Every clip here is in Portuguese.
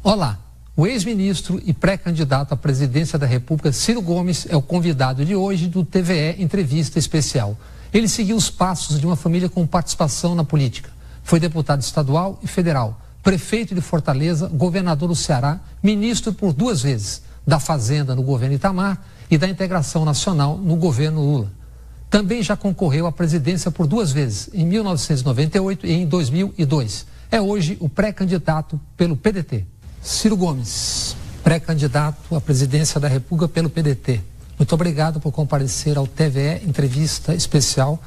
Olá, o ex-ministro e pré-candidato à presidência da República, Ciro Gomes, é o convidado de hoje do TVE Entrevista Especial. Ele seguiu os passos de uma família com participação na política. Foi deputado estadual e federal, prefeito de Fortaleza, governador do Ceará, ministro por 2 vezes, da Fazenda no governo Itamar e da Integração Nacional no governo Lula. Também já concorreu à presidência por 2 vezes, em 1998 e em 2002. É hoje o pré-candidato pelo PDT. Ciro Gomes, pré-candidato à presidência da República pelo PDT. Muito obrigado por comparecer ao TVE Entrevista Especial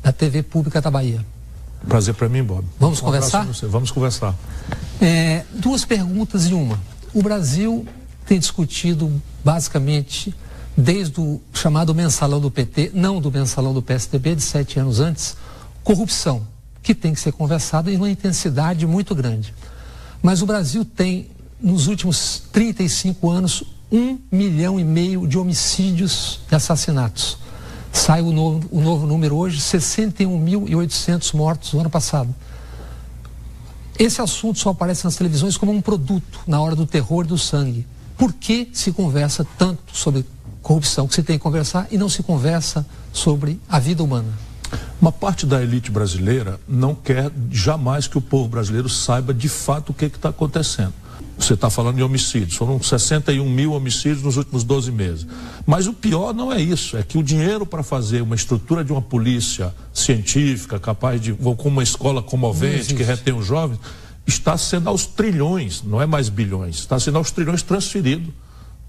da TV Pública da Bahia. Prazer para mim, Bob. Vamos conversar? Vamos conversar. 2 perguntas em uma. O Brasil tem discutido basicamente desde o chamado mensalão do PT, não do mensalão do PSDB de 7 anos antes, corrupção, que tem que ser conversada em uma intensidade muito grande. Mas o Brasil tem, nos últimos 35 anos, 1,5 milhão de homicídios e assassinatos. Sai o novo número hoje, 61.800 mortos no ano passado. Esse assunto só aparece nas televisões como um produto na hora do terror e do sangue. Por que se conversa tanto sobre corrupção que se tem que conversar e não se conversa sobre a vida humana? Uma parte da elite brasileira não quer jamais que o povo brasileiro saiba de fato o que está acontecendo. Você está falando de homicídios, foram 61 mil homicídios nos últimos 12 meses. Mas o pior não é isso, é que o dinheiro para fazer uma estrutura de uma polícia científica, capaz de, com uma escola comovente, que retém os jovens, está sendo aos trilhões, não é mais bilhões, está sendo aos trilhões transferido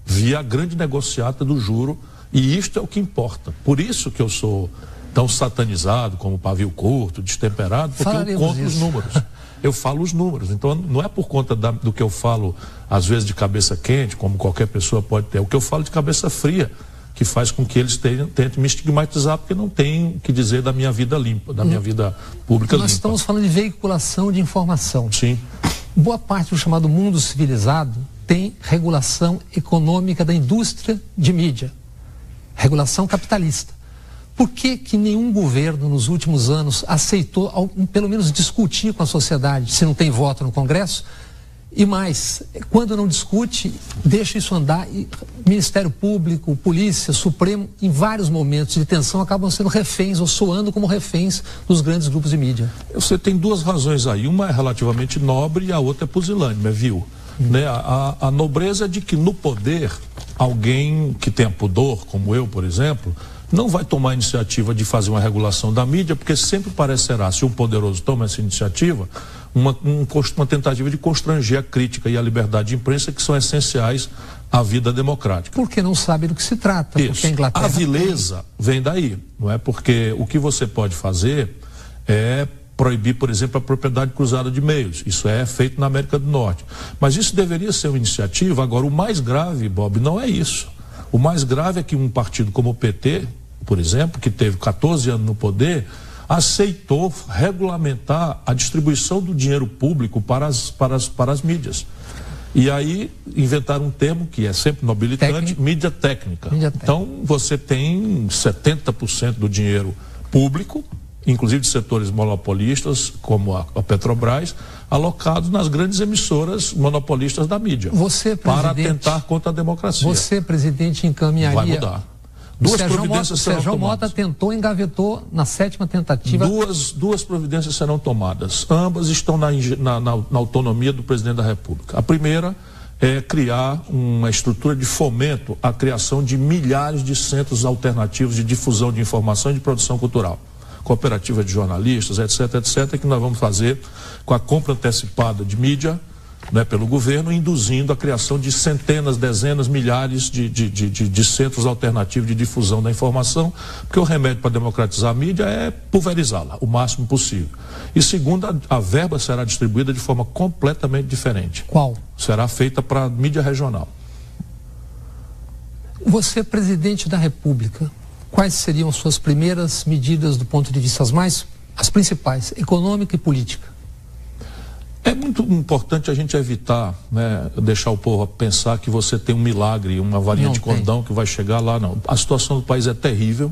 via a grande negociata do juro, e isto é o que importa. Por isso que eu sou tão satanizado como pavio curto, destemperado, porque eu conto os números. Eu falo os números. Então não é por conta do que eu falo, às vezes de cabeça quente, como qualquer pessoa pode ter. O que eu falo de cabeça fria, que faz com que eles tentem me estigmatizar, porque não tem o que dizer da minha vida limpa, da minha vida pública limpa. Nós estamos falando de veiculação de informação. Sim. Boa parte do chamado mundo civilizado tem regulação econômica da indústria de mídia. Regulação capitalista. Por que nenhum governo nos últimos anos aceitou, pelo menos, discutir com a sociedade, se não tem voto no Congresso? E mais, quando não discute, deixa isso andar, e Ministério Público, Polícia, Supremo, em vários momentos de tensão, acabam sendo reféns ou soando como reféns dos grandes grupos de mídia. Você tem 2 razões aí, uma é relativamente nobre e a outra é pusilânime, viu? Né? A nobreza é de que no poder, alguém que tenha pudor, como eu, por exemplo, não vai tomar a iniciativa de fazer uma regulação da mídia, porque sempre parecerá, se um poderoso toma essa iniciativa, uma tentativa de constranger a crítica e a liberdade de imprensa, que são essenciais à vida democrática. Porque não sabe do que se trata. Isso. Porque a Inglaterra... A vileza vem daí, não é? Porque o que você pode fazer é proibir, por exemplo, a propriedade cruzada de meios. Isso é feito na América do Norte. Mas isso deveria ser uma iniciativa. Agora, o mais grave, Bob, não é isso. O mais grave é que um partido como o PT, por exemplo, que teve 14 anos no poder, aceitou regulamentar a distribuição do dinheiro público para as mídias. E aí inventaram um termo que é sempre nobilitante, mídia técnica. Então você tem 70% do dinheiro público, inclusive de setores monopolistas, como a Petrobras, alocados nas grandes emissoras monopolistas da mídia, para atentar contra a democracia. Você, presidente, encaminharia... Vai mudar. 2 providências serão tomadas. Sérgio Mota tentou, engavetou na 7ª tentativa. Duas providências serão tomadas. Ambas estão na autonomia do presidente da República. A primeira é criar uma estrutura de fomento à criação de milhares de centros alternativos de difusão de informação e de produção cultural. Cooperativa de jornalistas, etc., que nós vamos fazer com a compra antecipada de mídia, né, pelo governo, induzindo a criação de centenas, dezenas, milhares de centros alternativos de difusão da informação, porque o remédio para democratizar a mídia é pulverizá-la o máximo possível. E segundo, a verba será distribuída de forma completamente diferente. Qual? Será feita para a mídia regional. Você, presidente da República, quais seriam suas primeiras medidas do ponto de vista as principais, econômica e política? É muito importante a gente evitar, né, deixar o povo pensar que você tem um milagre, uma varinha de condão que vai chegar lá, não. A situação do país é terrível.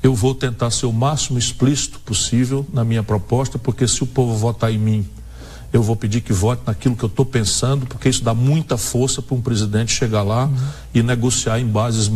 Eu vou tentar ser o máximo explícito possível na minha proposta, porque se o povo votar em mim eu vou pedir que vote naquilo que eu estou pensando, porque isso dá muita força para um presidente chegar lá e negociar em bases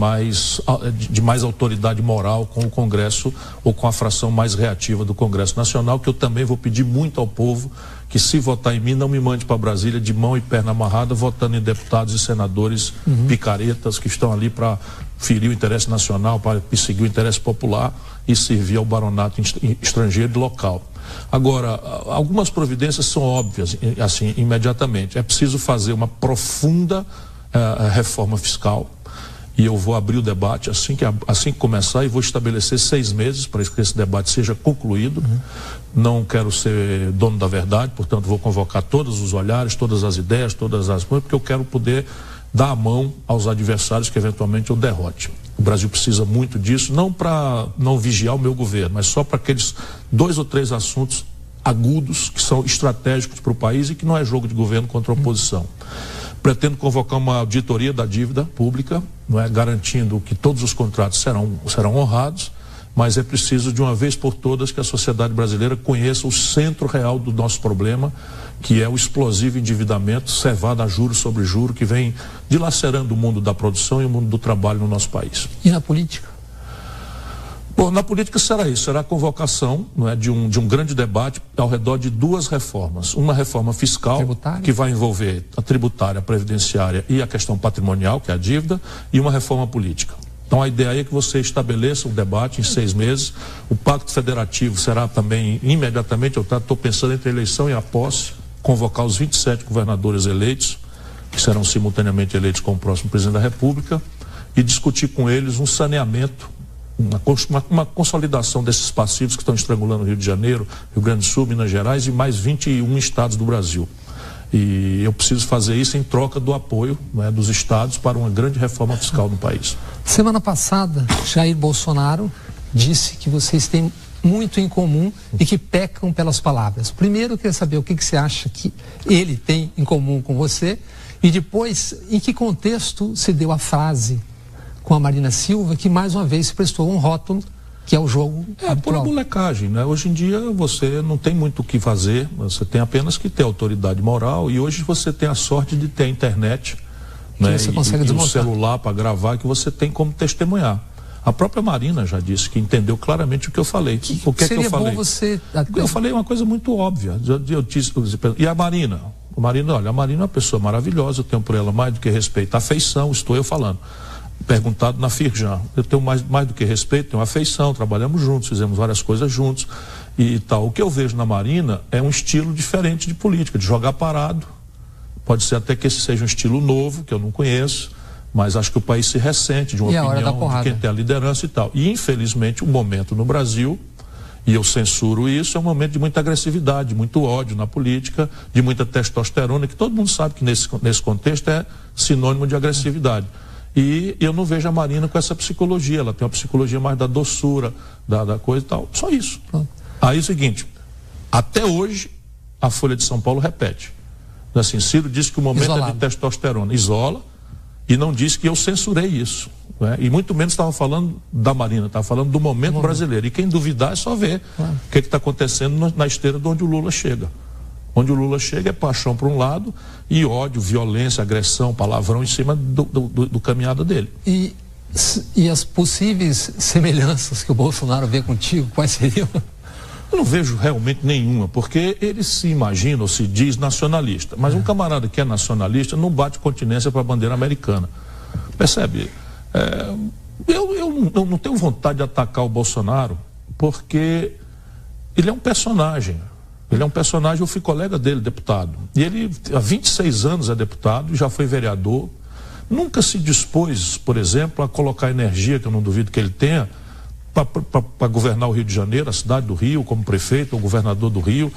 de mais autoridade moral com o Congresso ou com a fração mais reativa do Congresso Nacional, que eu também vou pedir muito ao povo que, se votar em mim, não me mande para Brasília de mão e perna amarrada, votando em deputados e senadores picaretas que estão ali para ferir o interesse nacional, para perseguir o interesse popular e servir ao baronato estrangeiro e local. Agora, algumas providências são óbvias, assim, imediatamente. É preciso fazer uma profunda reforma fiscal, e eu vou abrir o debate assim que começar, e vou estabelecer 6 meses para que esse debate seja concluído. Não quero ser dono da verdade, portanto vou convocar todos os olhares, todas as ideias, todas as coisas, porque eu quero poder dar a mão aos adversários que eventualmente eu derrote. O Brasil precisa muito disso, não para não vigiar o meu governo, mas só para aqueles 2 ou 3 assuntos agudos que são estratégicos para o país e que não é jogo de governo contra a oposição. Pretendo convocar uma auditoria da dívida pública, não é, garantindo que todos os contratos serão honrados, mas é preciso, de uma vez por todas, que a sociedade brasileira conheça o centro real do nosso problema, que é o explosivo endividamento cevado a juros sobre juros, que vem dilacerando o mundo da produção e o mundo do trabalho no nosso país. E na política? Bom, na política será isso, será a convocação, não é, de um grande debate ao redor de 2 reformas. Uma reforma fiscal, tributária, que vai envolver a tributária, a previdenciária e a questão patrimonial, que é a dívida, e uma reforma política. Então a ideia é que você estabeleça um debate em 6 meses. O Pacto Federativo será também imediatamente, eu estou pensando entre a eleição e a posse, convocar os 27 governadores eleitos, que serão simultaneamente eleitos como o próximo presidente da República, e discutir com eles um saneamento, uma consolidação desses passivos que estão estrangulando o Rio de Janeiro, Rio Grande do Sul, Minas Gerais e mais 21 estados do Brasil. E eu preciso fazer isso em troca do apoio, né, dos estados para uma grande reforma fiscal no país. Semana passada, Jair Bolsonaro disse que vocês têm muito em comum e que pecam pelas palavras. Primeiro, eu queria saber o que você acha que ele tem em comum com você, e depois, em que contexto se deu a frase com a Marina Silva, que mais uma vez se prestou um rótulo, que é o jogo habitual. Pura molecagem, né? Hoje em dia você não tem muito o que fazer, você tem apenas que ter autoridade moral, e hoje você tem a sorte de ter a internet, né? Você consegue e o celular para gravar, que você tem como testemunhar. A própria Marina já disse que entendeu claramente o que eu falei. O que é que eu falei? Eu falei uma coisa muito óbvia. Eu disse, e a Marina? Olha, a Marina é uma pessoa maravilhosa, eu tenho por ela mais do que respeito, afeição, estou eu falando. Perguntado na Firjan, eu tenho mais do que respeito, tenho afeição, trabalhamos juntos, fizemos várias coisas juntos e tal. O que eu vejo na Marina é um estilo diferente de política, de jogar parado. Pode ser até que esse seja um estilo novo, que eu não conheço, mas acho que o país se ressente de uma opinião de quem tem a liderança e tal. E, infelizmente, o momento no Brasil, e eu censuro isso, é um momento de muita agressividade, de muito ódio na política, de muita testosterona, que todo mundo sabe que nesse contexto é sinônimo de agressividade. E eu não vejo a Marina com essa psicologia, ela tem uma psicologia mais da doçura, da coisa e tal, só isso. Aí é o seguinte, até hoje a Folha de São Paulo repete, assim, Ciro disse que o momento é de testosterona, isola, e não disse que eu censurei isso, né? E muito menos estava falando da Marina, estava falando do momento brasileiro, e quem duvidar é só ver o que está acontecendo na esteira de onde o Lula chega. Onde o Lula chega é paixão por um lado e ódio, violência, agressão, palavrão em cima do caminhada dele. E as possíveis semelhanças que o Bolsonaro vê contigo, quais seriam? Eu não vejo realmente nenhuma, porque ele se imagina ou se diz nacionalista. Mas um camarada que é nacionalista não bate continência para a bandeira americana. Percebe? Eu não tenho vontade de atacar o Bolsonaro, porque ele é um personagem. Ele é um personagem, eu fui colega dele, deputado. E ele, há 26 anos é deputado, já foi vereador. Nunca se dispôs, por exemplo, a colocar energia, que eu não duvido que ele tenha, para governar o Rio de Janeiro, a cidade do Rio, como prefeito ou governador do Rio.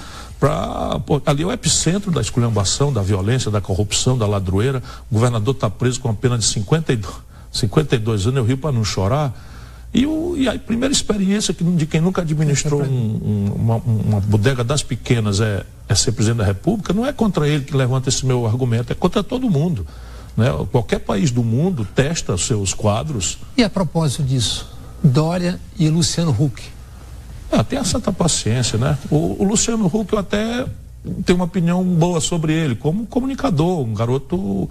Ali é o epicentro da esculhambação, da violência, da corrupção, da ladroeira. O governador está preso com apenas de 52 anos, eu rio para não chorar. E a primeira experiência de quem nunca administrou uma bodega das pequenas é ser presidente da República, não é contra ele que levanta esse meu argumento, é contra todo mundo, né? Qualquer país do mundo testa os seus quadros. E a propósito disso, Dória e Luciano Huck? Tenha santa paciência, né? O Luciano Huck eu até tenho uma opinião boa sobre ele, como comunicador, um garoto,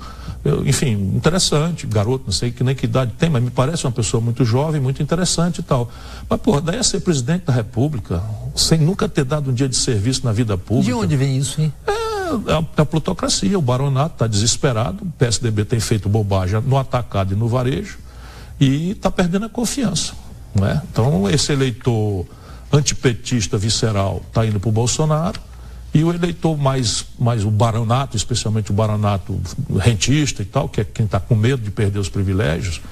enfim, interessante, garoto, não sei nem que idade tem, mas me parece uma pessoa muito jovem, muito interessante e tal. Mas, porra, daí é ser presidente da República, sem nunca ter dado um dia de serviço na vida pública. De onde vem isso, hein? É a plutocracia, o baronato está desesperado, o PSDB tem feito bobagem no atacado e no varejo, e está perdendo a confiança, não é? Então, esse eleitor antipetista visceral está indo para o Bolsonaro, e o eleitor mais o baronato, especialmente o baronato rentista e tal, que é quem está com medo de perder os privilégios,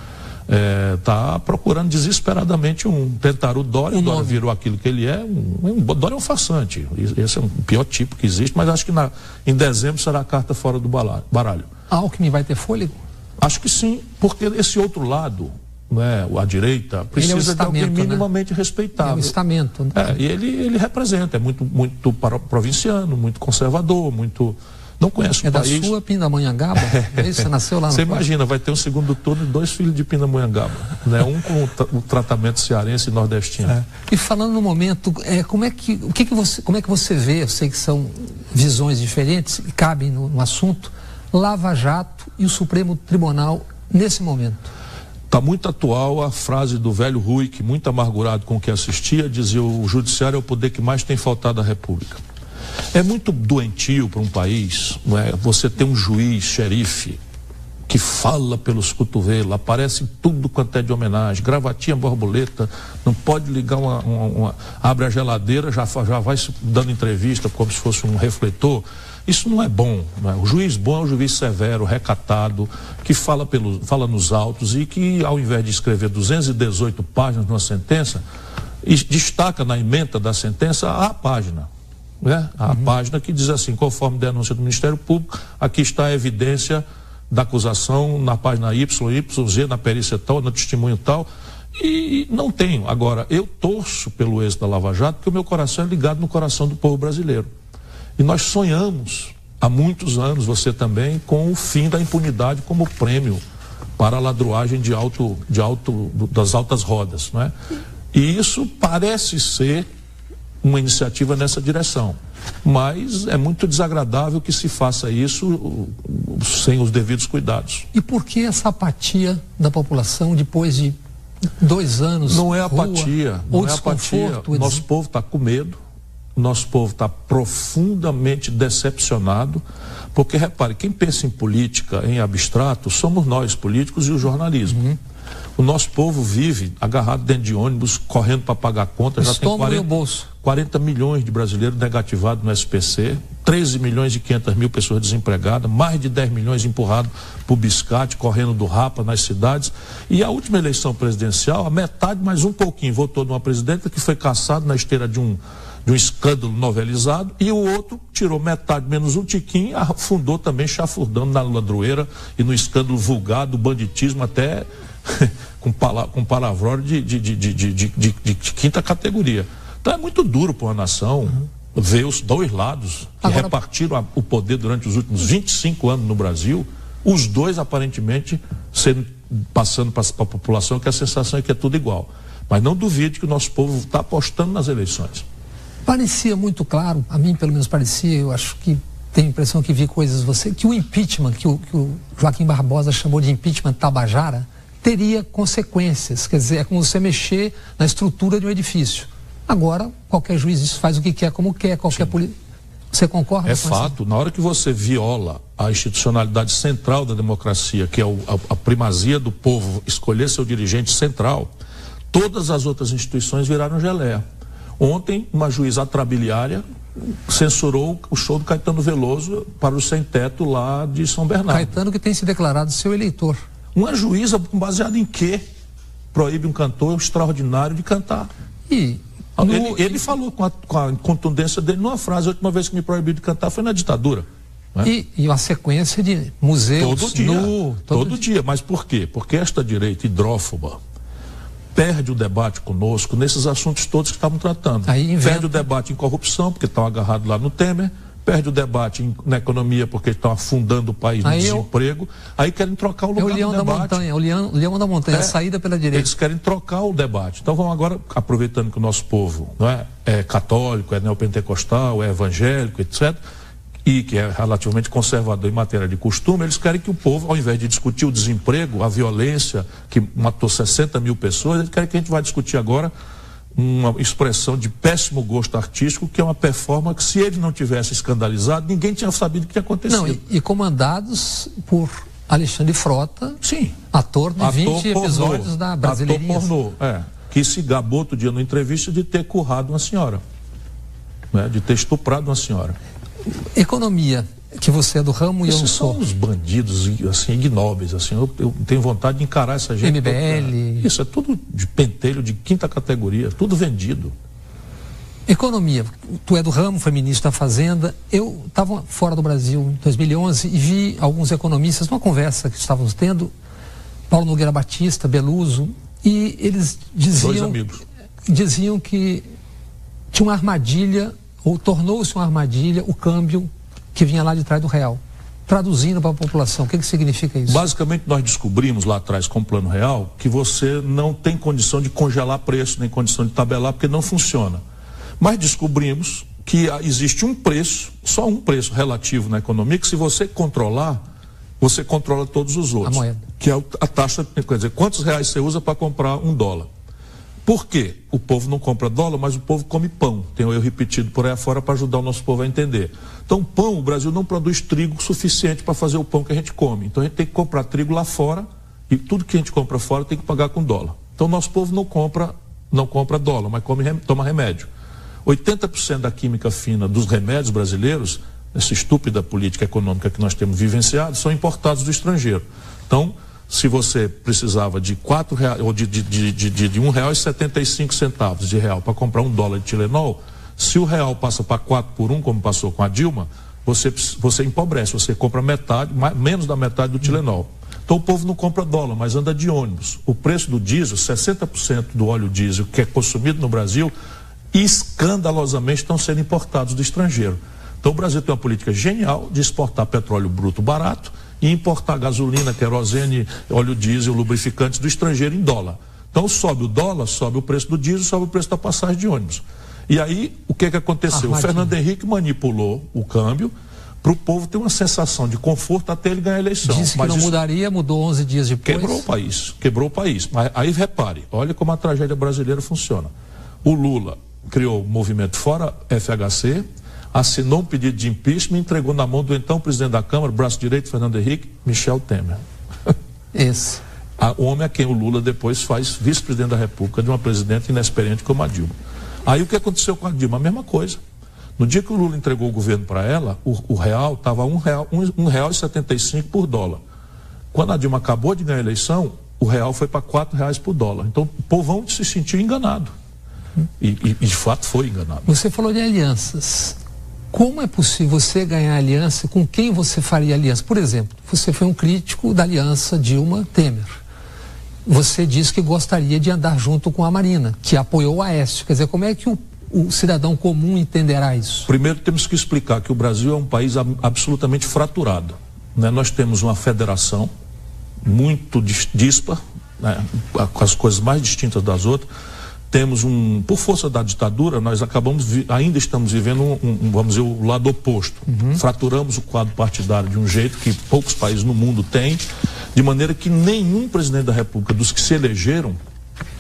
está procurando desesperadamente tentar o Dória. O Dória virou aquilo que ele é, o Dória é um farsante. Esse é o pior tipo que existe, mas acho que em dezembro será a carta fora do baralho. Alckmin vai ter fôlego? Acho que sim, porque esse outro lado, né, a direita, precisa de alguém minimamente respeitável. É o estamento. Né? E ele representa, é muito provinciano, muito conservador, não conhece o país. É da sua Pindamonhangaba? Você nasceu lá no Você imagina, vai ter um segundo turno e 2 filhos de Pindamonhangaba, né? Um com o tratamento cearense e nordestino. E falando no momento, como é que você vê, eu sei que são visões diferentes e cabem no assunto, Lava Jato e o Supremo Tribunal nesse momento? Está muito atual a frase do velho Rui, que muito amargurado com o que assistia, dizia: o judiciário é o poder que mais tem faltado à República. É muito doentio para um país, não é? Você ter um juiz, xerife, que fala pelos cotovelos, aparece em tudo quanto é de homenagem, gravatinha, borboleta, não pode ligar abre a geladeira, já vai dando entrevista como se fosse um refletor. Isso não é bom, não é? O juiz bom é o juiz severo, recatado, que fala nos autos e que, ao invés de escrever 218 páginas numa sentença, destaca na ementa da sentença a página. Né? A página que diz assim: conforme denúncia do Ministério Público, aqui está a evidência da acusação na página YZ, na perícia tal, no testemunho tal. E não tenho. Agora, eu torço pelo êxito da Lava Jato, porque o meu coração é ligado no coração do povo brasileiro. E nós sonhamos, há muitos anos, você também, com o fim da impunidade como prêmio para a ladruagem das altas rodas, não é? E isso parece ser uma iniciativa nessa direção. Mas é muito desagradável que se faça isso sem os devidos cuidados. E por que essa apatia da população depois de 2 anos? Não é apatia, não é apatia. Nosso povo está com medo. Nosso povo está profundamente decepcionado, porque, repare, quem pensa em política, em abstrato, somos nós, políticos, e o jornalismo. O nosso povo vive agarrado dentro de ônibus, correndo para pagar conta. Já tem 40 milhões de brasileiros negativados no SPC, 13 milhões e 500 mil pessoas desempregadas, mais de 10 milhões empurrados para o biscate, correndo do rapa nas cidades. E a última eleição presidencial, a metade, mais um pouquinho, votou numa presidenta que foi caçada na esteira de um escândalo novelizado, e o outro tirou metade menos um tiquinho, afundou também chafurdando na ladroeira e no escândalo vulgar do banditismo, até com palavrão de quinta categoria. Então é muito duro para uma nação ver os dois lados que repartiram o poder durante os últimos 25 anos no Brasil, os dois aparentemente passando para a população, que a sensação é que é tudo igual. Mas não duvide que o nosso povo está apostando nas eleições. Parecia muito claro, a mim pelo menos parecia, eu acho que tenho a impressão que vi coisas que o impeachment, que o Joaquim Barbosa chamou de impeachment Tabajara, teria consequências. Quer dizer, é como você mexer na estrutura de um edifício. Agora, qualquer juiz faz o que quer, como quer, qualquer polícia. Você concorda? É fato. Na hora que você viola a institucionalidade central da democracia, que é a primazia do povo escolher seu dirigente central, todas as outras instituições viraram geleia. Ontem, uma juíza atrabiliária censurou o show do Caetano Veloso para o sem-teto lá de São Bernardo. Caetano, que tem se declarado seu eleitor. Uma juíza, baseada em quê? Proíbe um cantor extraordinário de cantar. Ele falou com a contundência dele numa frase: a última vez que me proibiu de cantar foi na ditadura. Né? E uma sequência de museus. Todo dia. Mas por quê? Porque esta direita hidrófoba perde o debate conosco nesses assuntos todos que estavam tratando. Perde o debate em corrupção, porque estão agarrados lá no Temer, perde o debate na economia porque estão afundando o país no desemprego, aí querem trocar o lugar do debate. O leão da montanha, a saída pela direita. Eles querem trocar o debate. Então vamos agora, aproveitando que o nosso povo não é católico, é neopentecostal, é evangélico, etc., e que é relativamente conservador em matéria de costume, eles querem que o povo, ao invés de discutir o desemprego, a violência, que matou 60 mil pessoas, eles querem que a gente vá discutir agora uma expressão de péssimo gosto artístico, que é uma performance que, se ele não tivesse escandalizado, ninguém tinha sabido o que tinha acontecido. Não, e comandados por Alexandre Frota, sim, ator de 20 episódios da Brasileirinhas. Ator pornô, que se gabou outro dia na entrevista de ter currado uma senhora, né, de ter estuprado uma senhora. Economia, que você é do ramo e eu não sou. São os bandidos, assim, ignóbeis, assim, eu tenho vontade de encarar essa gente. MBL. Isso é tudo de pentelho de quinta categoria, tudo vendido. Economia, tu é do ramo, foi ministro da Fazenda. Eu estava fora do Brasil em 2011 e vi alguns economistas numa conversa que estávamos tendo, Paulo Nogueira Batista, Beluso, e eles diziam que tinha uma armadilha, ou tornou-se uma armadilha, o câmbio que vinha lá de trás do real. Traduzindo para a população, o que significa isso? Basicamente, nós descobrimos lá atrás, com o Plano Real, que você não tem condição de congelar preço, nem condição de tabelar, porque não funciona. Mas descobrimos que existe um preço, só um preço relativo na economia, que se você controla todos os outros. A moeda. Que é a taxa, quer dizer, quantos reais você usa para comprar $1. Por quê? O povo não compra dólar, mas o povo come pão. Tem um erro repetido por aí afora para ajudar o nosso povo a entender. Então, pão, o Brasil não produz trigo suficiente para fazer o pão que a gente come. Então, a gente tem que comprar trigo lá fora e tudo que a gente compra fora tem que pagar com dólar. Então, o nosso povo não compra dólar, mas toma remédio. 80% da química fina dos remédios brasileiros, essa estúpida política econômica que nós temos vivenciado, são importados do estrangeiro. Então, se você precisava de R$4 ou de R$1,75 de real para comprar $1 de Tilenol, se o real passa para 4 por 1, como passou com a Dilma, você empobrece, você compra menos da metade do Tilenol. Então o povo não compra dólar, mas anda de ônibus. O preço do diesel, 60% do óleo diesel que é consumido no Brasil, escandalosamente estão sendo importados do estrangeiro. Então o Brasil tem uma política genial de exportar petróleo bruto barato e importar gasolina, querosene, óleo diesel, lubrificantes do estrangeiro em dólar. Então sobe o dólar, sobe o preço do diesel, sobe o preço da passagem de ônibus. E aí, o que aconteceu? O Fernando Henrique manipulou o câmbio para o povo ter uma sensação de conforto até ele ganhar a eleição. Disse que não mudaria, mudou 11 dias depois. Quebrou o país. Mas aí repare, olha como a tragédia brasileira funciona. O Lula criou o movimento Fora FHC, assinou um pedido de impeachment e entregou na mão do então presidente da Câmara, braço direito, Fernando Henrique, Michel Temer. Esse. O homem a quem o Lula depois faz vice-presidente da República de uma presidente inexperiente como a Dilma. Aí o que aconteceu com a Dilma? A mesma coisa. No dia que o Lula entregou o governo para ela, o real estava R$1,75 por dólar. Quando a Dilma acabou de ganhar a eleição, o real foi para R$4 por dólar. Então o povão se sentiu enganado. E de fato foi enganado. Você falou de alianças. Como é possível você ganhar aliança? Com quem você faria aliança? Por exemplo, você foi um crítico da aliança Dilma-Temer. Você disse que gostaria de andar junto com a Marina, que apoiou o Aécio. Quer dizer, como é que o cidadão comum entenderá isso? Primeiro temos que explicar que o Brasil é um país absolutamente fraturado, né? Nós temos uma federação muito díspar, né? Com as coisas mais distintas das outras. Temos por força da ditadura, nós ainda estamos vivendo vamos dizer, o lado oposto. Fraturamos o quadro partidário de um jeito que poucos países no mundo têm, de maneira que nenhum presidente da República dos que se elegeram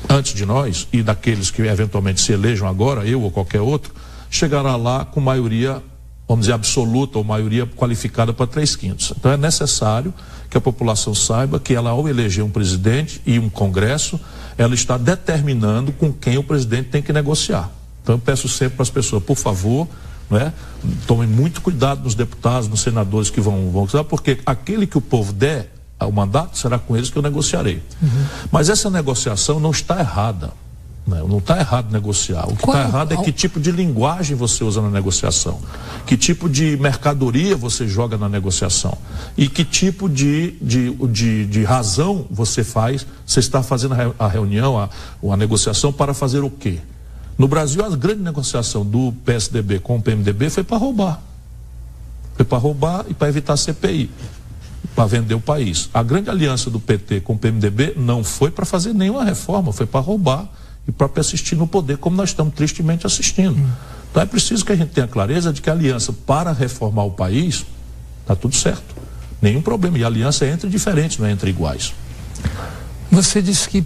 antes de nós, e daqueles que eventualmente se elejam agora, eu ou qualquer outro, chegará lá com maioria, vamos dizer, absoluta ou maioria qualificada para 3/5. Então é necessário que a população saiba que ela, ao eleger um presidente e um congresso, ela está determinando com quem o presidente tem que negociar. Então eu peço sempre para as pessoas, por favor, né, tomem muito cuidado nos deputados, nos senadores que vão usar, porque aquele que o povo der o mandato, será com eles que eu negociarei. Mas essa negociação não está errada. Não está errado negociar. O que está errado é que tipo de linguagem você usa na negociação, que tipo de mercadoria você joga na negociação e que tipo de razão você faz. Você está fazendo a reunião, a negociação para fazer o quê? No Brasil, a grande negociação do PSDB com o PMDB foi para roubar. Foi para roubar e para evitar CPI, para vender o país. A grande aliança do PT com o PMDB não foi para fazer nenhuma reforma, foi para roubar e para persistir no poder, como nós estamos tristemente assistindo. Então é preciso que a gente tenha clareza de que a aliança para reformar o país está tudo certo. Nenhum problema. E a aliança é entre diferentes, não é entre iguais. Você disse que,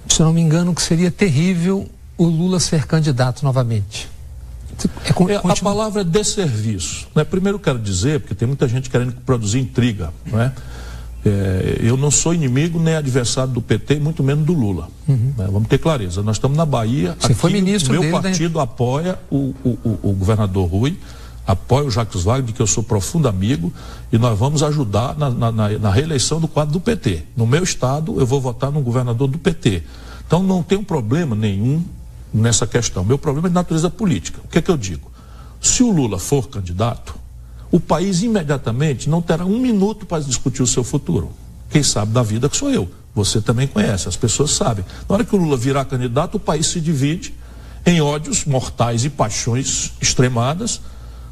se eu não me engano, que seria terrível o Lula ser candidato novamente. A palavra é desserviço. Né? Primeiro eu quero dizer, porque tem muita gente querendo produzir intriga, não é? Eu não sou inimigo nem adversário do PT, muito menos do Lula. Né? Vamos ter clareza. Nós estamos na Bahia. Você foi ministro dele. Meu partido apoia o governador Rui, apoia o Jacques Wagner, de que eu sou profundo amigo, e nós vamos ajudar na reeleição do quadro do PT. No meu estado, eu vou votar no governador do PT. Então não tem um problema nenhum nessa questão. Meu problema é de natureza política. O que é que eu digo? Se o Lula for candidato, o país imediatamente não terá um minuto para discutir o seu futuro. Quem sabe da vida que sou eu. Você também conhece, as pessoas sabem. Na hora que o Lula virar candidato, o país se divide em ódios mortais e paixões extremadas,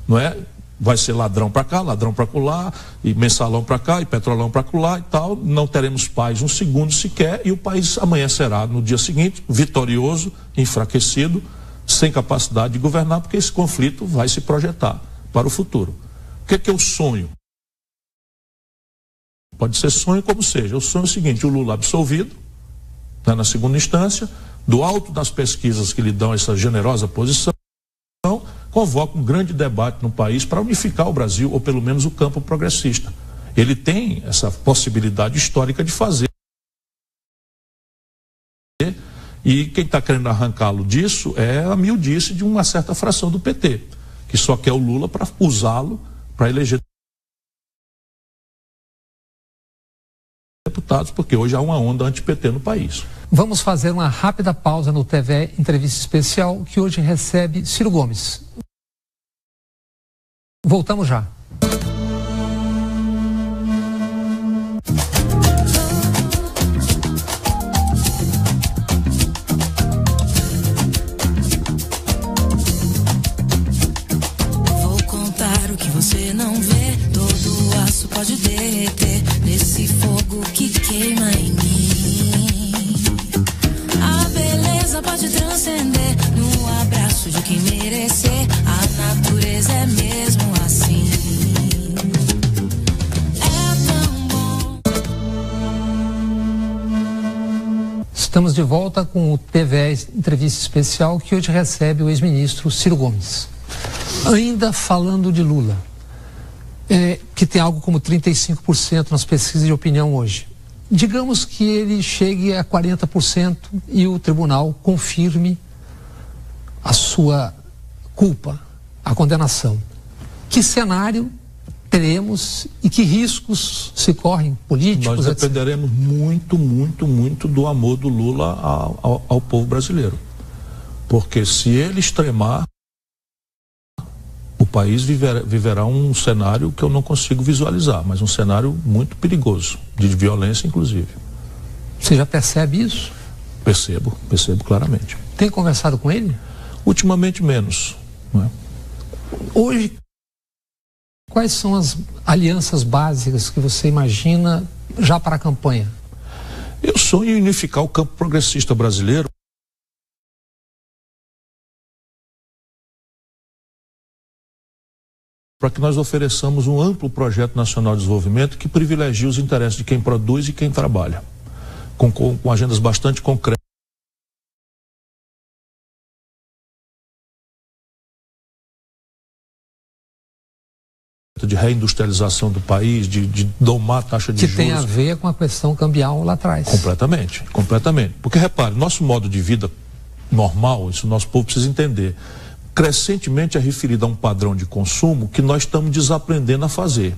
não é? Vai ser ladrão para cá, ladrão para colar, e mensalão para cá, e petrolão para colar e tal. Não teremos paz um segundo sequer, e o país amanhecerá no dia seguinte, vitorioso, enfraquecido, sem capacidade de governar, porque esse conflito vai se projetar para o futuro. O que é que eu sonho? Pode ser sonho como seja. Eu sonho o seguinte: o Lula absolvido, né, na segunda instância, do alto das pesquisas que lhe dão essa generosa posição, convoca um grande debate no país para unificar o Brasil, ou pelo menos o campo progressista. Ele tem essa possibilidade histórica de fazer. E quem está querendo arrancá-lo disso é a miudice de uma certa fração do PT, que só quer o Lula para usá-lo para eleger deputados, porque hoje há uma onda anti-PT no país. Vamos fazer uma rápida pausa no TV Entrevista Especial, que hoje recebe Ciro Gomes. Voltamos já. Vou contar o que você não vê. Todo o aço pode derreter nesse fogo que queima em mim. A beleza pode transcender no abraço de quem merecer. A natureza é mesmo assim. É tão bom. Estamos de volta com o TV Entrevista Especial, que hoje recebe o ex-ministro Ciro Gomes. Ainda falando de Lula, que tem algo como 35% nas pesquisas de opinião hoje. Digamos que ele chegue a 40% e o tribunal confirme a sua culpa, a condenação. Que cenário teremos e que riscos se correm políticos? Nós dependeremos muito, muito, muito do amor do Lula ao povo brasileiro. Porque se ele extremar, o país viverá um cenário que eu não consigo visualizar, mas um cenário muito perigoso, de violência inclusive. Você já percebe isso? Percebo claramente. Tem conversado com ele? Ultimamente menos, não é? Hoje, quais são as alianças básicas que você imagina já para a campanha? Eu sonho em unificar o campo progressista brasileiro para que nós ofereçamos um amplo projeto nacional de desenvolvimento que privilegie os interesses de quem produz e quem trabalha, com agendas bastante concretas de reindustrialização do país, de domar a taxa de juros. Que tem a ver com a questão cambial lá atrás. Completamente. Porque, repare, nosso modo de vida normal, isso o nosso povo precisa entender, crescentemente é referido a um padrão de consumo que nós estamos desaprendendo a fazer.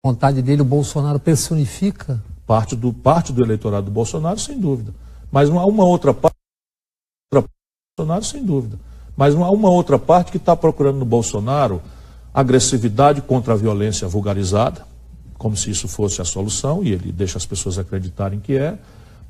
vontade dele, o Bolsonaro personifica? Parte do eleitorado do Bolsonaro, sem dúvida. Mas não há uma outra parte do Bolsonaro, sem dúvida. Mas não há uma outra parte que está procurando no Bolsonaro agressividade contra a violência vulgarizada, como se isso fosse a solução, e ele deixa as pessoas acreditarem que é.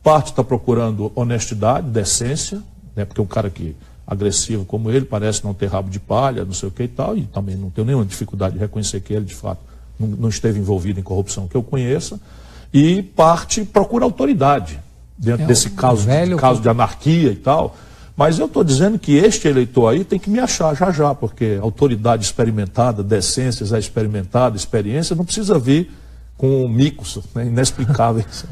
Parte está procurando honestidade, decência, né, porque um cara que agressivo como ele parece não ter rabo de palha, não sei o que e tal, e também não tenho nenhuma dificuldade de reconhecer que ele, de fato, não esteve envolvido em corrupção que eu conheça. E parte procura autoridade, dentro desse caso de anarquia e tal. Mas eu estou dizendo que este eleitor aí tem que me achar já, porque autoridade experimentada, decência já experimentada, experiência, não precisa vir com micos, né, inexplicáveis.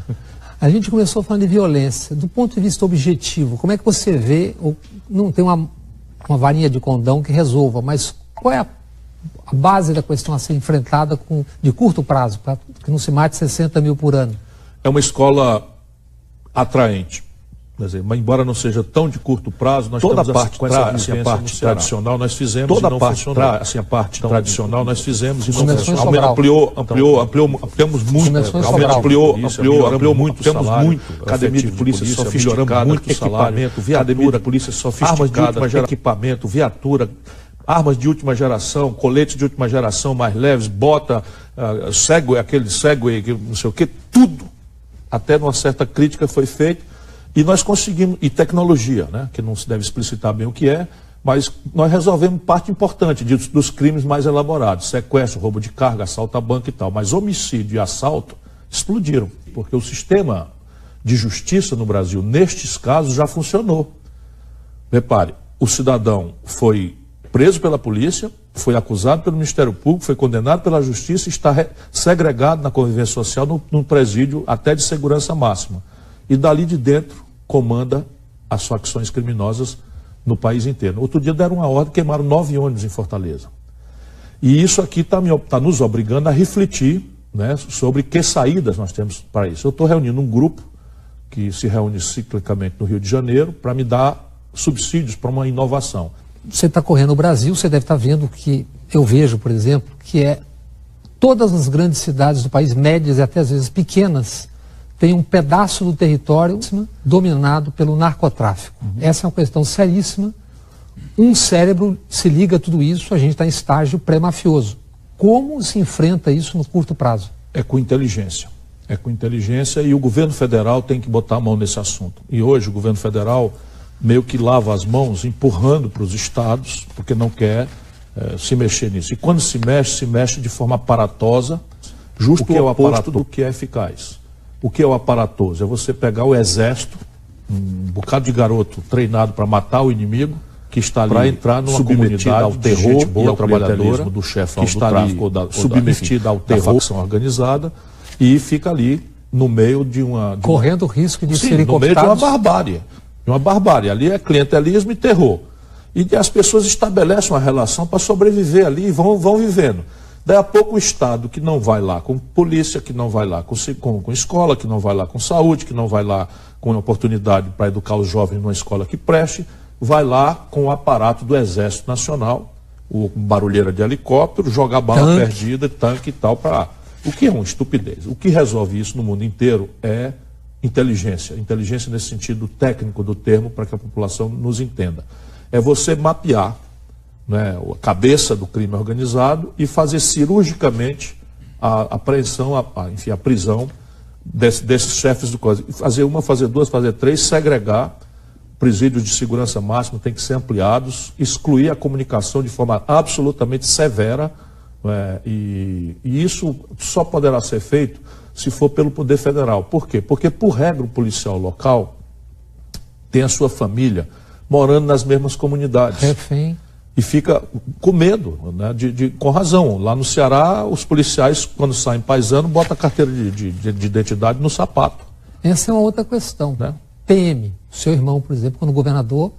A gente começou falando de violência. Do ponto de vista objetivo, como é que você vê, ou não tem uma varinha de condão que resolva, mas qual é a base da questão a ser enfrentada de curto prazo, para que não se mate 60 mil por ano? É uma escola atraente. Quer dizer, mas embora não seja tão de curto prazo, nós toda temos a parte tradicional nós fizemos toda e não funcionou. a parte Tradicional nós fizemos e não Começou funcionou. Ampliamos muito, ampliou muito o salário, academia de polícia sofisticada, muito equipamento, viatura, polícia sofisticada, equipamento, viatura, armas de última geração, coletes de última geração mais leves, bota, aquele Segway, não sei o que, tudo, até numa certa crítica foi feito. E nós conseguimos, e tecnologia, né, que não se deve explicitar bem o que é, mas nós resolvemos parte importante dos crimes mais elaborados, sequestro, roubo de carga, assalto a banco e tal. Mas homicídio e assalto explodiram, porque o sistema de justiça no Brasil, nestes casos, já funcionou. Repare, o cidadão foi preso pela polícia, foi acusado pelo Ministério Público, foi condenado pela Justiça e está segregado na convivência social num presídio até de segurança máxima. E dali de dentro comanda as facções criminosas no país inteiro. Outro dia deram uma ordem, queimaram 9 ônibus em Fortaleza. E isso aqui está nos obrigando a refletir, né, sobre que saídas nós temos para isso. Eu estou reunindo um grupo que se reúne ciclicamente no Rio de Janeiro para me dar subsídios para uma inovação. Você está correndo o Brasil, você deve estar vendo que eu vejo, por exemplo, que todas as grandes cidades do país, médias e até às vezes pequenas, tem um pedaço do território dominado pelo narcotráfico. Essa é uma questão seríssima. Um cérebro se liga a tudo isso, a gente está em estágio pré-mafioso. Como se enfrenta isso no curto prazo? É com inteligência. É com inteligência e o governo federal tem que botar a mão nesse assunto. E hoje o governo federal meio que lava as mãos, empurrando para os estados, porque não quer se mexer nisso. E quando se mexe de forma aparatosa, justo o oposto do que é eficaz. O que é o aparatoso? É você pegar o exército, um bocado de garoto treinado para matar o inimigo, que está ali para entrar numa comunidade ao terror e ao trabalhadora do chefe que está ali submetida ao terror, da facção organizada, e fica ali no meio correndo o risco de serem no meio de uma barbárie. Ali é clientelismo e terror. E as pessoas estabelecem uma relação para sobreviver ali e vão vivendo. Daí a pouco o Estado, que não vai lá com polícia, que não vai lá com escola, que não vai lá com saúde, que não vai lá com oportunidade para educar os jovens numa escola que preste, vai lá com o aparato do Exército Nacional, o barulheira de helicóptero, joga bala perdida, tanque e tal, o que é uma estupidez. O que resolve isso no mundo inteiro é inteligência. Inteligência nesse sentido técnico do termo, para que a população nos entenda. É você mapear, né, a cabeça do crime organizado e fazer cirurgicamente a apreensão, a prisão desses chefes do coisa. Fazer uma, fazer duas, fazer três, segregar. Presídios de segurança máxima têm que ser ampliados, excluir a comunicação de forma absolutamente severa, né, e isso só poderá ser feito se for pelo Poder Federal. Por quê? Porque, por regra, o policial local tem a sua família morando nas mesmas comunidades. Refém. E fica com medo, né, com razão. Lá no Ceará, os policiais, quando saem paisano, botam a carteira de identidade no sapato. Essa é uma outra questão. Né? PM, seu irmão, por exemplo, quando governador,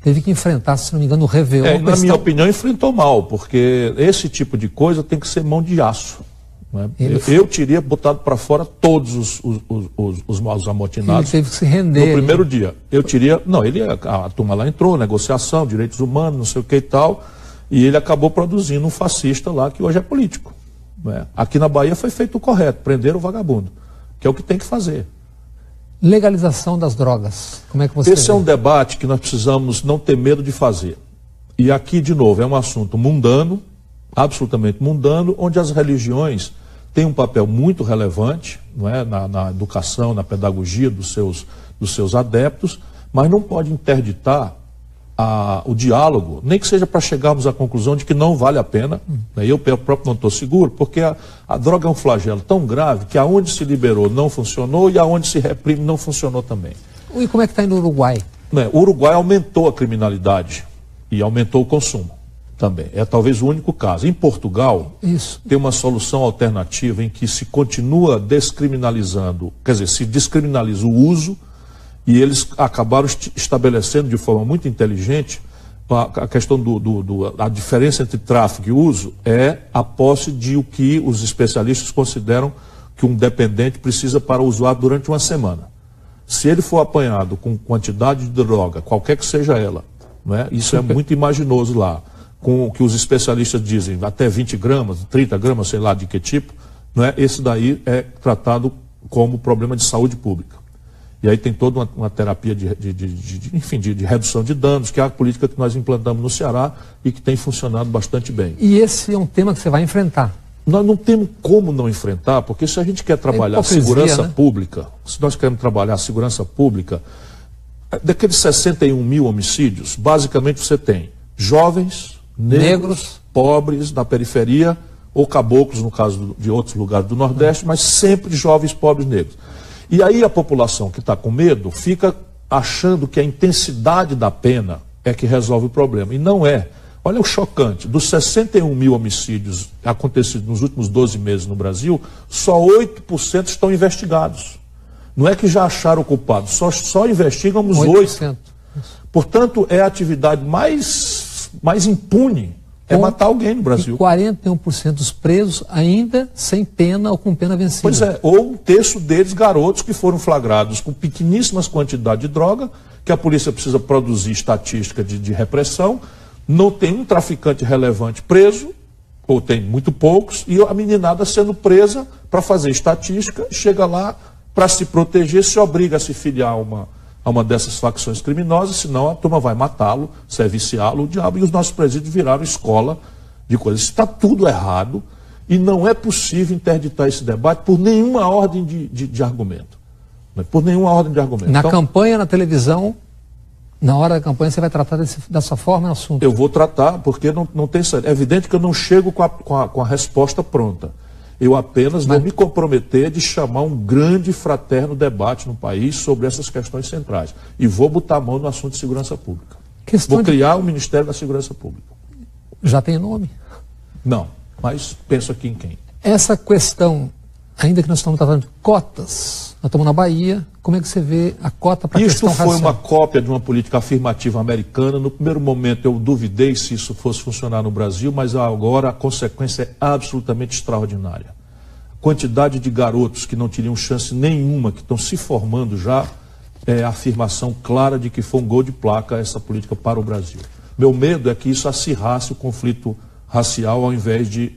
teve que enfrentar, se não me engano, o Réveillon. Na minha opinião, enfrentou mal, porque esse tipo de coisa tem que ser mão de aço. Né? Eu teria botado para fora todos os maus amotinados. Ele teve que se render. No primeiro dia. Eu teria. Não, a turma lá entrou, negociação, direitos humanos, não sei o que e tal. E ele acabou produzindo um fascista lá que hoje é político. Né? Aqui na Bahia foi feito o correto, prender o vagabundo, que é o que tem que fazer. Legalização das drogas, como é que você Esse vê? É um debate que nós precisamos não ter medo de fazer. E aqui, de novo, é um assunto mundano, absolutamente mundano, onde as religiões têm um papel muito relevante, não é? na educação, na pedagogia dos seus adeptos, mas não pode interditar o diálogo, nem que seja para chegarmos à conclusão de que não vale a pena. Né? Eu próprio não estou seguro, porque a droga é um flagelo tão grave que aonde se liberou não funcionou e aonde se reprime não funcionou também. E como é que está indo no Uruguai? Né? O Uruguai aumentou a criminalidade e aumentou o consumo também. É talvez o único caso. Em Portugal, tem uma solução alternativa em que se continua descriminalizando, quer dizer, se descriminaliza o uso. E eles acabaram estabelecendo de forma muito inteligente a questão a diferença entre tráfico e uso é a posse de o que os especialistas consideram que um dependente precisa para usar durante uma semana. Se ele for apanhado com quantidade de droga, qualquer que seja ela, né, isso é muito imaginoso lá, com o que os especialistas dizem, até 20 gramas, 30 gramas, sei lá de que tipo, né, esse daí é tratado como problema de saúde pública. E aí tem toda uma terapia de redução de danos, que é a política que nós implantamos no Ceará e que tem funcionado bastante bem. E esse é um tema que você vai enfrentar? Nós não temos como não enfrentar, porque se a gente quer trabalhar a segurança pública, se nós queremos trabalhar a segurança pública, daqueles 61 mil homicídios, basicamente você tem jovens, negros, pobres, na periferia, ou caboclos, no caso de outros lugares do Nordeste, mas sempre jovens, pobres, negros. E aí a população que está com medo fica achando que a intensidade da pena é que resolve o problema. E não é. Olha o chocante, dos 61 mil homicídios acontecidos nos últimos 12 meses no Brasil, só 8% estão investigados. Não é que já acharam o culpado, só investigam os 8%. Portanto, é a atividade mais impune. É matar alguém no Brasil. E 41% dos presos ainda sem pena ou com pena vencida. Pois é, ou um terço deles garotos que foram flagrados com pequeníssimas quantidades de droga, que a polícia precisa produzir estatística de repressão, não tem um traficante relevante preso, ou tem muito poucos, e a meninada sendo presa para fazer estatística, chega lá para se proteger, se obriga a se filiar a uma dessas facções criminosas, senão a turma vai matá-lo, se é viciá-lo, o diabo, e os nossos presídios viraram escola de coisas. Está tudo errado e não é possível interditar esse debate por nenhuma ordem de argumento. Por nenhuma ordem de argumento. Na campanha, na televisão, na hora da campanha, você vai tratar dessa forma o assunto? Eu vou tratar, porque não tem saída. É evidente que eu não chego com a resposta pronta. Eu apenas vou me comprometer de chamar um grande fraterno debate no país sobre essas questões centrais. E vou botar a mão no assunto de segurança pública. Vou criar o Ministério da Segurança Pública. Já tem nome? Não, mas penso aqui em quem. Essa questão, ainda que nós estamos tratando de cotas, nós estamos na Bahia, como é que você vê a cota para a questão racial? Isto foi uma cópia de uma política afirmativa americana. No primeiro momento eu duvidei se isso fosse funcionar no Brasil, mas agora a consequência é absolutamente extraordinária. A quantidade de garotos que não teriam chance nenhuma, que estão se formando já, é a afirmação clara de que foi um gol de placa essa política para o Brasil. Meu medo é que isso acirrasse o conflito racial ao invés de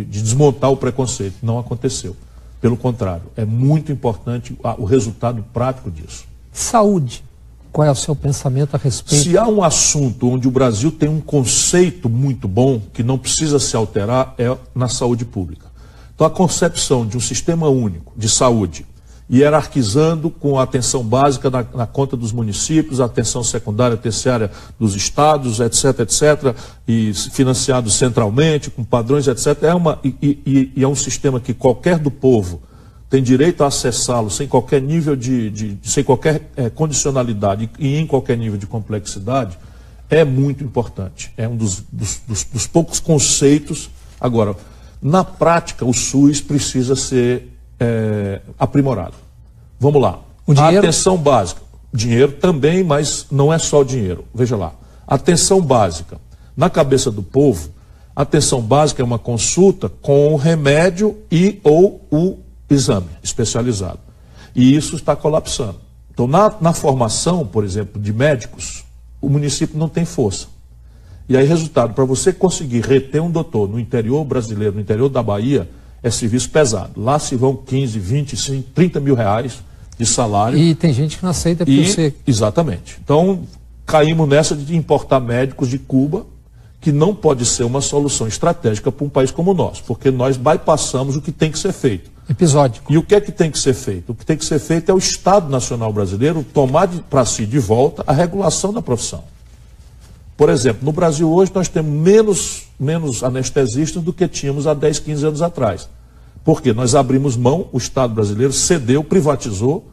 desmontar o preconceito. Não aconteceu. Pelo contrário, é muito importante o resultado prático disso. Saúde. Qual é o seu pensamento a respeito? Se há um assunto onde o Brasil tem um conceito muito bom, que não precisa se alterar, é na saúde pública. Então a concepção de um sistema único de saúde, hierarquizando com a atenção básica na conta dos municípios, a atenção secundária, terciária dos estados, etc., e financiado centralmente, com padrões, etc., é um sistema que qualquer do povo tem direito a acessá-lo sem qualquer nível sem qualquer condicionalidade e em qualquer nível de complexidade, é muito importante. É um dos poucos conceitos. Agora, na prática, o SUS precisa ser aprimorado. Vamos lá. A atenção básica. Dinheiro também, mas não é só o dinheiro. Veja lá. Atenção básica. Na cabeça do povo, a atenção básica é uma consulta com o remédio e ou o exame especializado. E isso está colapsando. Então, na formação, por exemplo, de médicos, o município não tem força. E aí, resultado, para você conseguir reter um doutor no interior brasileiro, no interior da Bahia, é serviço pesado. Lá se vão 15, 25, 30 mil reais de salário. E tem gente que não aceita porque você... Exatamente. Então, caímos nessa de importar médicos de Cuba, que não pode ser uma solução estratégica para um país como o nosso, porque nós bypassamos o que tem que ser feito. Episódico. E o que é que tem que ser feito? O que tem que ser feito é o Estado Nacional Brasileiro tomar para si de volta a regulação da profissão. Por exemplo, no Brasil hoje nós temos menos anestesistas do que tínhamos há 10, 15 anos atrás. Porque nós abrimos mão, o Estado brasileiro cedeu, privatizou,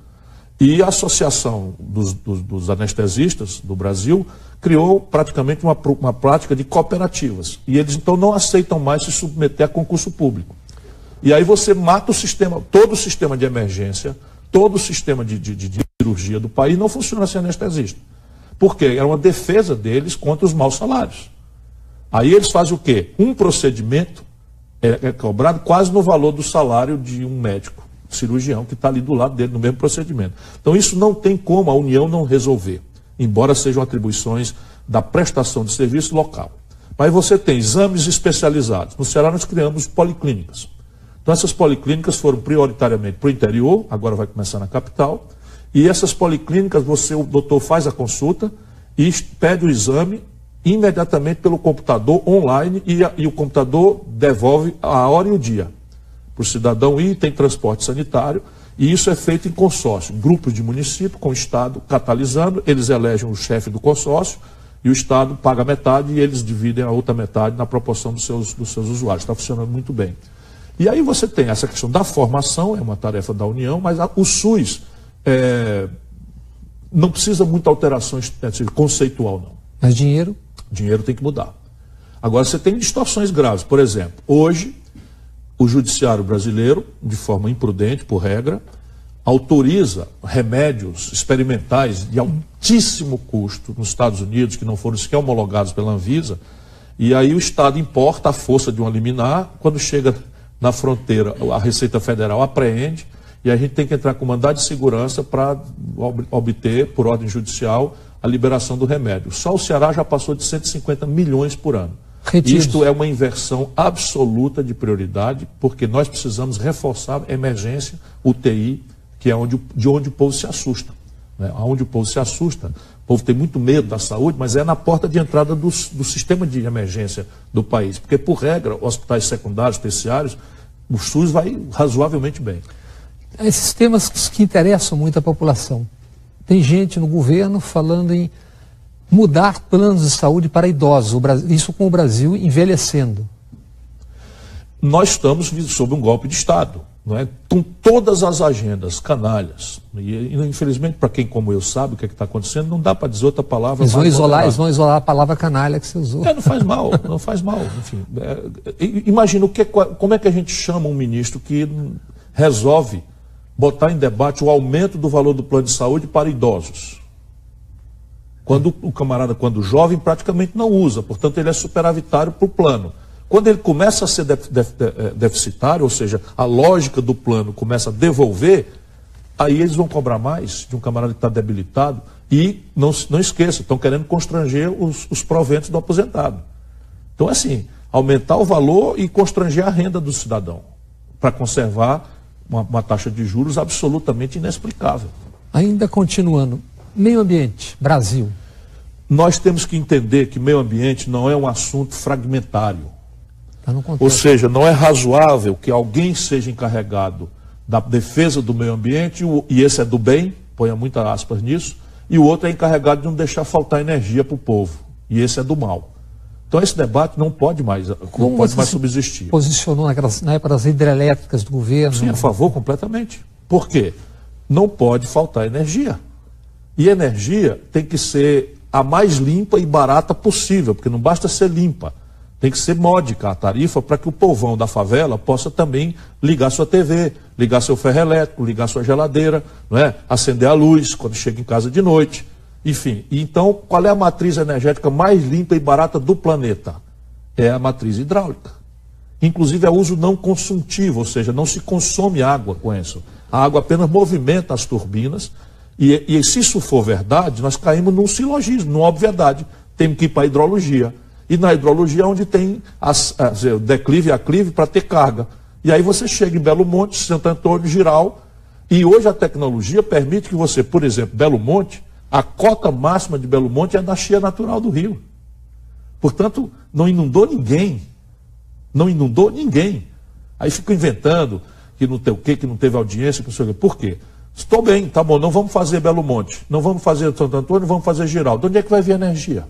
e a Associação dos Anestesistas do Brasil criou praticamente uma prática de cooperativas. E eles então não aceitam mais se submeter a concurso público. E aí você mata o sistema, todo o sistema de emergência, todo o sistema de cirurgia do país não funciona sem anestesista. Por quê? Era uma defesa deles contra os maus salários. Aí eles fazem o quê? Um procedimento é cobrado quase no valor do salário de um médico cirurgião que está ali do lado dele no mesmo procedimento. Então isso não tem como a União não resolver, embora sejam atribuições da prestação de serviço local. Mas você tem exames especializados. No Ceará nós criamos policlínicas. Então essas policlínicas foram prioritariamente para o interior, agora vai começar na capital, e essas policlínicas o doutor faz a consulta e pede o exame imediatamente pelo computador online e o computador devolve a hora e o dia para o cidadão ir, tem transporte sanitário, e isso é feito em consórcio, grupos de município com o Estado catalisando, eles elegem o chefe do consórcio e o Estado paga metade e eles dividem a outra metade na proporção dos seus usuários. Está funcionando muito bem. E aí você tem essa questão da formação, é uma tarefa da União, mas o SUS não precisa muita alteração conceitual, não. Mas dinheiro? Dinheiro tem que mudar. Agora você tem distorções graves. Por exemplo, hoje o judiciário brasileiro, de forma imprudente, por regra, autoriza remédios experimentais de altíssimo custo nos Estados Unidos, que não foram sequer homologados pela Anvisa, e aí o Estado importa à força de uma liminar, quando chega na fronteira, a Receita Federal apreende, e a gente tem que entrar com mandado de segurança para obter, por ordem judicial, a liberação do remédio. Só o Ceará já passou de 150 milhões por ano. Retiros. Isto é uma inversão absoluta de prioridade, porque nós precisamos reforçar a emergência, UTI, que é de onde o povo se assusta. Né? Onde o povo se assusta, o povo tem muito medo da saúde, mas é na porta de entrada do sistema de emergência do país. Porque, por regra, hospitais secundários, terciários, o SUS vai razoavelmente bem. Esses temas que interessam muito a população. Tem gente no governo falando em mudar planos de saúde para idosos, isso com o Brasil envelhecendo. Nós estamos sob um golpe de Estado, não é? Com todas as agendas canalhas. E infelizmente, para quem como eu sabe o que está acontecendo, não dá para dizer outra palavra. Eles vão isolar a palavra canalha que você usou. Não faz mal, não faz mal. Enfim, imagina como é que a gente chama um ministro que resolve botar em debate o aumento do valor do plano de saúde para idosos. Quando o jovem praticamente não usa, portanto ele é superavitário para o plano. Quando ele começa a ser deficitário, ou seja, a lógica do plano começa a devolver, aí eles vão cobrar mais de um camarada que está debilitado e, não esqueça, estão querendo constranger os proventos do aposentado. Então, assim, aumentar o valor e constranger a renda do cidadão para conservar uma taxa de juros absolutamente inexplicável. Ainda continuando, meio ambiente, Brasil. Nós temos que entender que meio ambiente não é um assunto fragmentário. Tá no contexto. Ou seja, não é razoável que alguém seja encarregado da defesa do meio ambiente, e esse é do bem, ponha muitas aspas nisso, e o outro é encarregado de não deixar faltar energia para o povo, e esse é do mal. Então esse debate não pode mais subsistir. Posicionou na época das hidrelétricas do governo? Sim, a favor completamente. Por quê? Não pode faltar energia. E energia tem que ser a mais limpa e barata possível, porque não basta ser limpa. Tem que ser módica a tarifa para que o povão da favela possa também ligar sua TV, ligar seu ferro elétrico, ligar sua geladeira, não é? Acender a luz quando chega em casa de noite. Enfim, então qual é a matriz energética mais limpa e barata do planeta? É a matriz hidráulica. Inclusive é uso não consultivo, ou seja, não se consome água com isso. A água apenas movimenta as turbinas e se isso for verdade, nós caímos num silogismo, numa obviedade. Temos que ir para a hidrologia. E na hidrologia onde tem o declive e aclive para ter carga. E aí você chega em Belo Monte, Santo Antônio, Jirau, e hoje a tecnologia permite que você, por exemplo, Belo Monte, a cota máxima de Belo Monte é da chia natural do rio. Portanto, não inundou ninguém. Não inundou ninguém. Aí ficam inventando que não tem o quê, que não teve audiência, que não sei o quê. Por quê? Estou bem, tá bom, não vamos fazer Belo Monte, não vamos fazer Santo Antônio, não vamos fazer Jirau. De onde é que vai vir energia?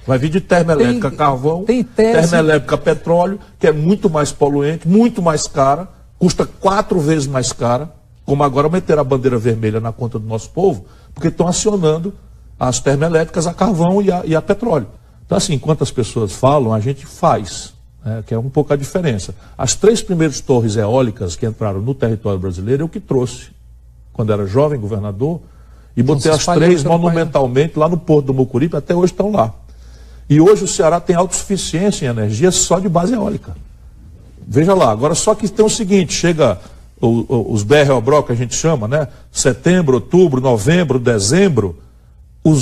Vai vir de termoelétrica carvão, termoelétrica petróleo, que é muito mais poluente, muito mais cara, custa 4 vezes mais cara, como agora meter a bandeira vermelha na conta do nosso povo, porque estão acionando as termoelétricas a carvão e a petróleo. Então, assim, enquanto as pessoas falam, a gente faz, né, que é um pouco a diferença. As 3 primeiras torres eólicas que entraram no território brasileiro, eu que trouxe, quando era jovem governador, e botei as 3 monumentalmente lá no Porto do Mucuripe, até hoje estão lá. E hoje o Ceará tem autossuficiência em energia só de base eólica. Veja lá, agora só que tem o seguinte, chega os BR-OBRO que a gente chama, né? Setembro, outubro, novembro, dezembro, o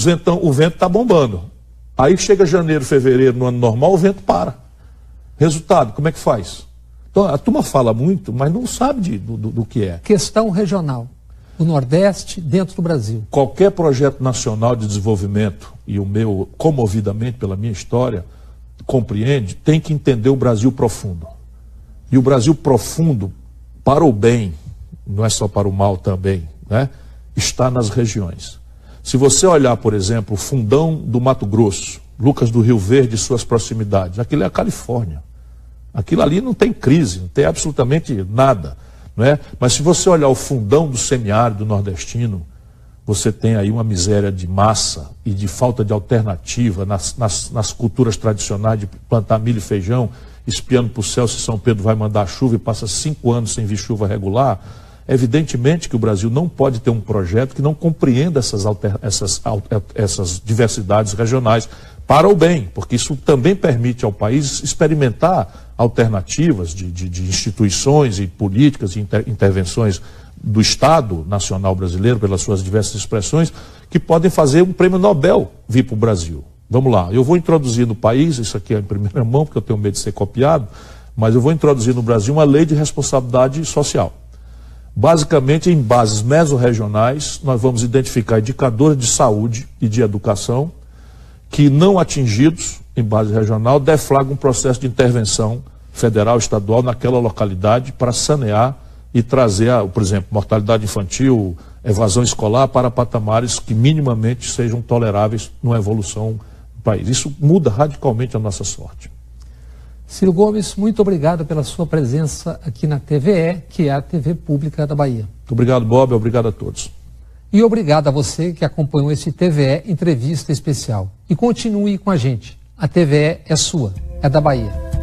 vento está bombando. Aí chega janeiro, fevereiro, no ano normal, o vento para. Resultado, como é que faz? Então a turma fala muito, mas não sabe do que é. Questão regional. O Nordeste dentro do Brasil. Qualquer projeto nacional de desenvolvimento, e o meu, comovidamente pela minha história, compreende, tem que entender o Brasil profundo. E o Brasil profundo, para o bem, não é só para o mal também, né, está nas regiões. Se você olhar, por exemplo, o fundão do Mato Grosso, Lucas do Rio Verde e suas proximidades, aquilo é a Califórnia. Aquilo ali não tem crise, não tem absolutamente nada. Não é? Mas se você olhar o fundão do semiárido nordestino, você tem aí uma miséria de massa e de falta de alternativa nas culturas tradicionais de plantar milho e feijão, espiando para o céu se São Pedro vai mandar chuva e passa 5 anos sem vir chuva regular. Evidentemente que o Brasil não pode ter um projeto que não compreenda essas diversidades regionais para o bem, porque isso também permite ao país experimentar alternativas de instituições e políticas e intervenções do Estado Nacional Brasileiro, pelas suas diversas expressões, que podem fazer um prêmio Nobel vir para o Brasil. Vamos lá, eu vou introduzir no país, isso aqui é em primeira mão, porque eu tenho medo de ser copiado, mas eu vou introduzir no Brasil uma lei de responsabilidade social. Basicamente, em bases mesorregionais, nós vamos identificar indicadores de saúde e de educação que, não atingidos em base regional, deflagram um processo de intervenção federal, estadual, naquela localidade para sanear e trazer, por exemplo, mortalidade infantil, evasão escolar para patamares que minimamente sejam toleráveis numa evolução do país. Isso muda radicalmente a nossa sorte. Ciro Gomes, muito obrigado pela sua presença aqui na TVE, que é a TV Pública da Bahia. Muito obrigado, Bob, obrigado a todos. E obrigado a você que acompanhou esse TVE Entrevista Especial. E continue com a gente. A TVE é sua, é da Bahia.